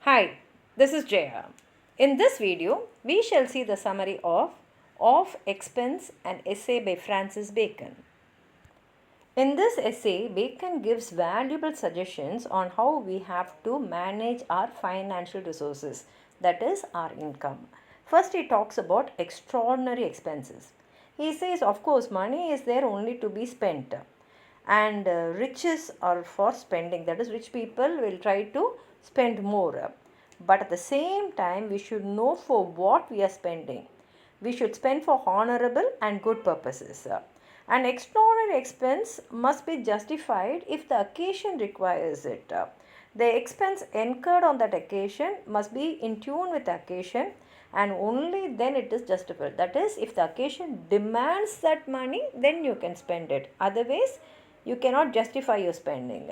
Hi, this is Jaya. In this video, we shall see the summary of Expense, an essay by Francis Bacon. In this essay, Bacon gives valuable suggestions on how we have to manage our financial resources, that is, our income. First, he talks about extraordinary expenses. He says, of course, money is there only to be spent, and riches are for spending, that is, rich people will try to spend more. But at the same time, we should know for what we are spending. We should spend for honorable and good purposes. An extraordinary expense must be justified if the occasion requires it. The expense incurred on that occasion must be in tune with the occasion, and only then it is justified. That is, if the occasion demands that money, then you can spend it. Otherwise, you cannot justify your spending.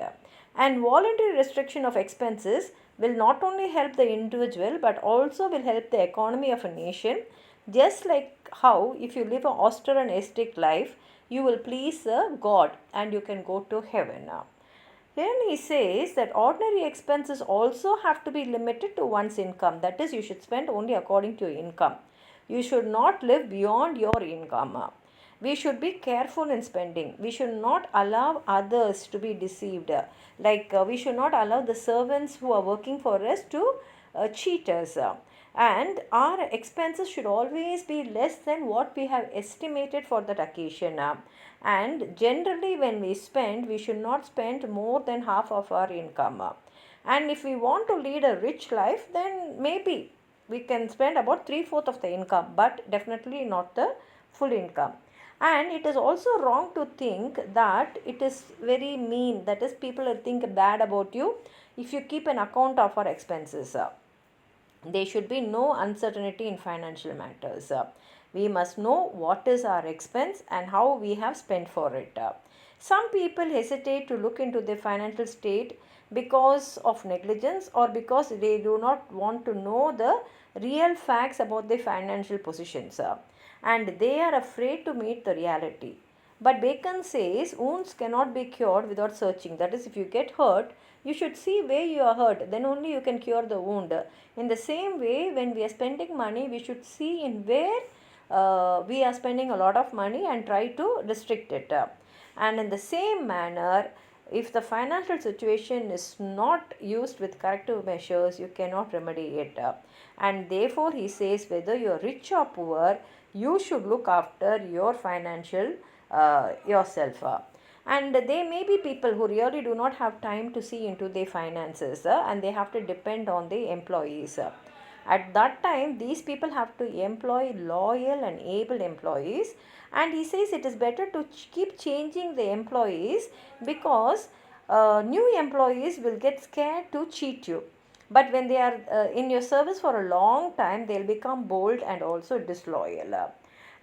And voluntary restriction of expenses will not only help the individual but also will help the economy of a nation, just like how if you live an austere and ascetic life, you will please God and you can go to heaven. Then he says that ordinary expenses also have to be limited to one's income. That is, you should spend only according to your income. You should not live beyond your income. We should be careful in spending. We should not allow others to be deceived. We should not allow the servants who are working for us to cheat us. And our expenses should always be less than what we have estimated for that occasion. And generally, when we spend, we should not spend more than half of our income. And if we want to lead a rich life, then maybe we can spend about 3/4 of the income, but definitely not the full income. And it is also wrong to think that it is very mean, that is, people will think bad about you if you keep an account of our expenses. There should be no uncertainty in financial matters. We must know what is our expense and how we have spent for it. Some people hesitate to look into their financial state because of negligence or because they do not want to know the real facts about their financial positions, and they are afraid to meet the reality. But Bacon says wounds cannot be cured without searching. That is, if you get hurt, you should see where you are hurt. Then only you can cure the wound. In the same way, when we are spending money, we should see in where we are spending a lot of money and try to restrict it. And in the same manner, if the financial situation is not used with corrective measures, you cannot remedy it. And therefore, he says whether you are rich or poor, you should look after your financial yourself. And there may be people who really do not have time to see into their finances, and they have to depend on the employees. At that time, these people have to employ loyal and able employees, and he says it is better to keep changing the employees because new employees will get scared to cheat you. But when they are in your service for a long time, they'll become bold and also disloyal.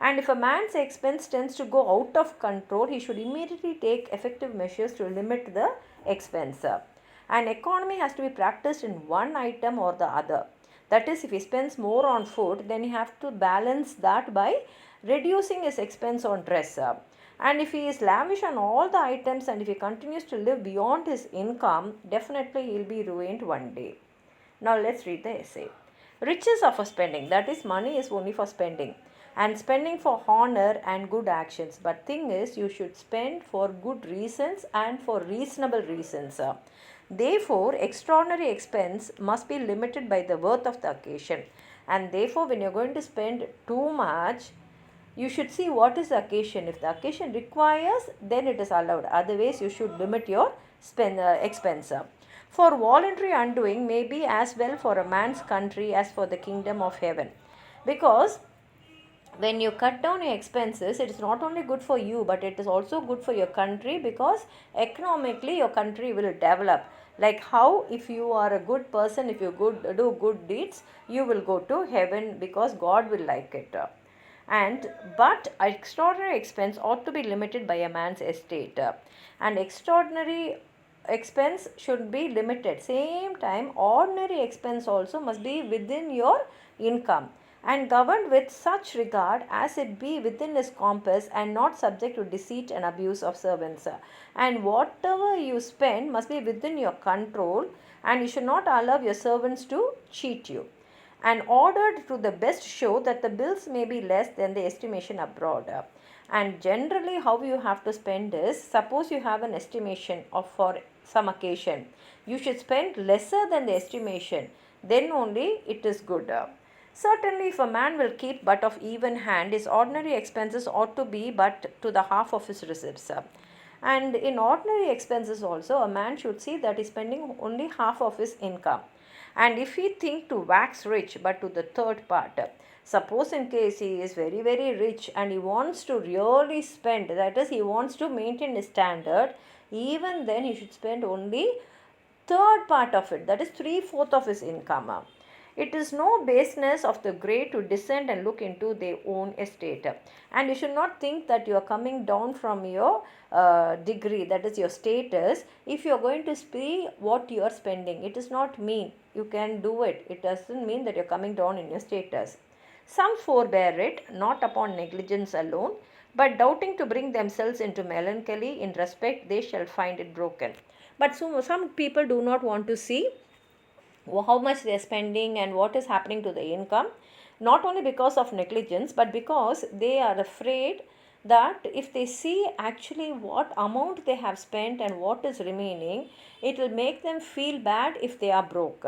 And if a man's expense tends to go out of control, he should immediately take effective measures to limit the expense. And economy has to be practiced in one item or the other. That is, if he spends more on food, then he has to balance that by reducing his expense on dress. And if he is lavish on all the items and if he continues to live beyond his income, definitely he will be ruined one day. Now let's read the essay. Riches are for spending. That is, money is only for spending. And spending for honor and good actions. But thing is, you should spend for good reasons and for reasonable reasons. Therefore, extraordinary expense must be limited by the worth of the occasion. And therefore, when you're going to spend too much, you should see what is the occasion. If the occasion requires, then it is allowed. Otherwise, you should limit your expense. For voluntary undoing may be as well for a man's country as for the kingdom of heaven. Because when you cut down your expenses, it is not only good for you, but it is also good for your country, because economically your country will develop. Like how if you are a good person, if you do good deeds, you will go to heaven because God will like it. But extraordinary expense ought to be limited by a man's estate. And extraordinary expense should be limited. Same time, ordinary expense also must be within your income and governed with such regard as it be within his compass and not subject to deceit and abuse of servants. And whatever you spend must be within your control, and you should not allow your servants to cheat you, and ordered to the best show that the bills may be less than the estimation abroad. And generally how you have to spend is, suppose you have an estimation of for some occasion, you should spend lesser than the estimation, then only it is good. Certainly if a man will keep but of even hand, his ordinary expenses ought to be but to the half of his receipts. And in ordinary expenses also, a man should see that he is spending only half of his income. And if he think to wax rich but to the third part, suppose in case he is very very rich and he wants to really spend, that is he wants to maintain his standard, even then he should spend only third part of it, that is 3/4 of his income. It is no baseness of the great to descend and look into their own estate. And you should not think that you are coming down from your degree, that is your status, if you are going to see what you are spending. It does not mean you can do it. It doesn't mean that you are coming down in your status. Some forbear it, not upon negligence alone, but doubting to bring themselves into melancholy in respect they shall find it broken. But some people do not want to see how much they are spending and what is happening to the income, not only because of negligence but because they are afraid that if they see actually what amount they have spent and what is remaining, it will make them feel bad if they are broke.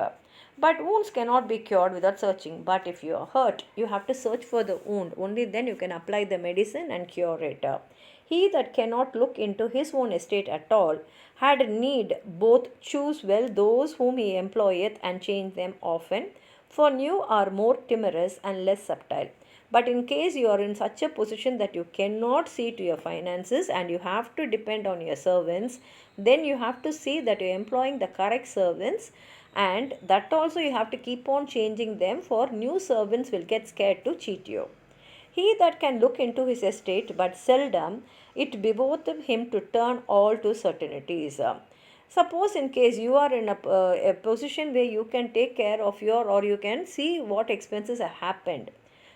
But wounds cannot be cured without searching. But if you are hurt, you have to search for the wound. Only then you can apply the medicine and cure it. He that cannot look into his own estate at all had need both choose well those whom he employeth and change them often, for new are more timorous and less subtle. But in case you are in such a position that you cannot see to your finances and you have to depend on your servants, then you have to see that you are employing the correct servants, and that also you have to keep on changing them, for new servants will get scared to cheat you. He that can look into his estate but seldom, it behoveth him to turn all to certainties. Suppose in case you are in a position where you can take care of your, or you can see what expenses have happened,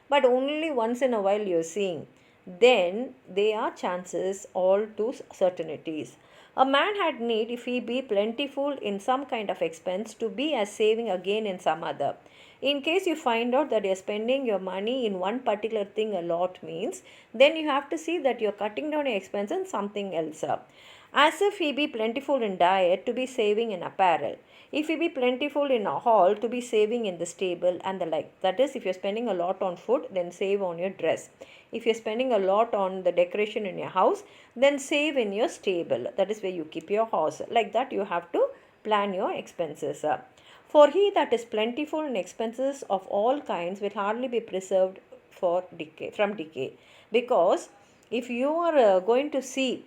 but only once in a while you are seeing, then there are chances all to certainties. A man had need, if he be plentiful in some kind of expense, to be as saving again in some other. In case you find out that you are spending your money in one particular thing a lot means, then you have to see that you are cutting down your expense in something else. As if he be plentiful in diet, to be saving in apparel. If he be plentiful in a hall, to be saving in the stable and the like. That is, if you are spending a lot on food, then save on your dress. If you are spending a lot on the decoration in your house, then save in your stable. That is where you keep your horse. Like that you have to plan your expenses. For he that is plentiful in expenses of all kinds will hardly be preserved from decay. Because if you are going to see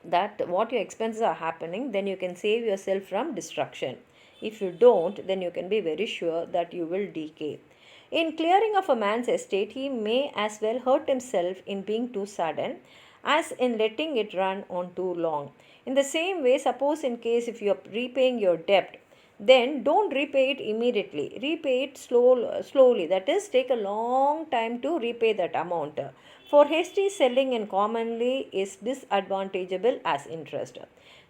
that what your expenses are happening, then you can save yourself from destruction. If you don't, then you can be very sure that you will decay. In clearing of a man's estate, he may as well hurt himself in being too sudden as in letting it run on too long. In the same way, suppose in case if you are repaying your debt, then don't repay it immediately. Repay it slowly. That is, take a long time to repay that amount. For hasty selling and commonly is disadvantageable as interest.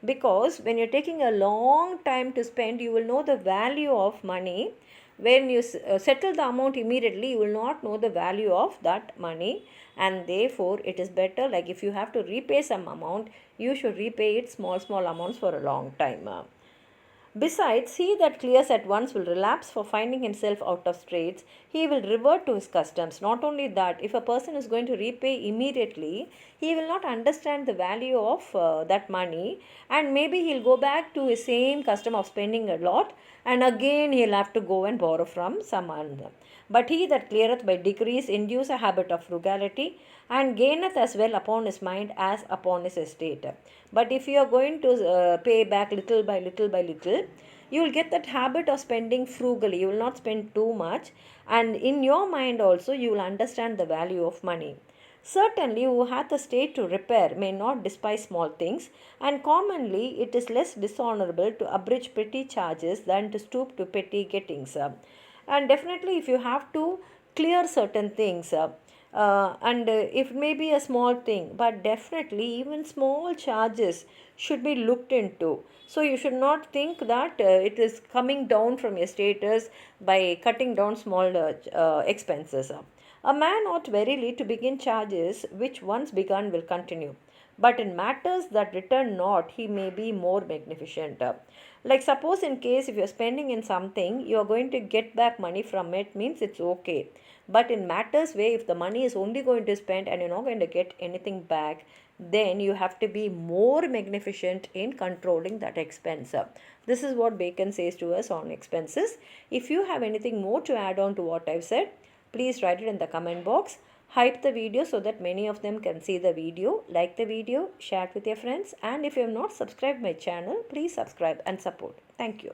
Because when you're taking a long time to spend, you will know the value of money. When you settle the amount immediately, you will not know the value of that money, and therefore it is better, like if you have to repay some amount, you should repay it small amounts for a long time. Besides, he that clears at once will relapse, for finding himself out of straits, he will revert to his customs. Not only that, if a person is going to repay immediately, he will not understand the value of that money, and maybe he'll go back to his same custom of spending a lot, and again he'll have to go and borrow from some other. But he that cleareth by degrees induce a habit of frugality, and gaineth as well upon his mind as upon his estate. But if you are going to pay back little by little, you will get that habit of spending frugally. You will not spend too much, and in your mind also you will understand the value of money. Certainly, who hath a state to repair may not despise small things, and commonly it is less dishonorable to abridge petty charges than to stoop to petty gettings. And definitely, if you have to clear certain things, If maybe a small thing, but definitely even small charges should be looked into. So you should not think that it is coming down from your status by cutting down small expenses. A man ought verily to begin charges which once begun will continue, but in matters that return not, he may be more magnificent. Like suppose in case if you're spending in something, you're going to get back money from it, means it's okay. But in matters where if the money is only going to spend and you're not going to get anything back, then you have to be more magnificent in controlling that expense. This is what Bacon says to us on expenses. If you have anything more to add on to what I've said, please write it in the comment box. Hype the video so that many of them can see the video. Like the video, share it with your friends, and if you have not subscribed my channel, please subscribe and support. Thank you.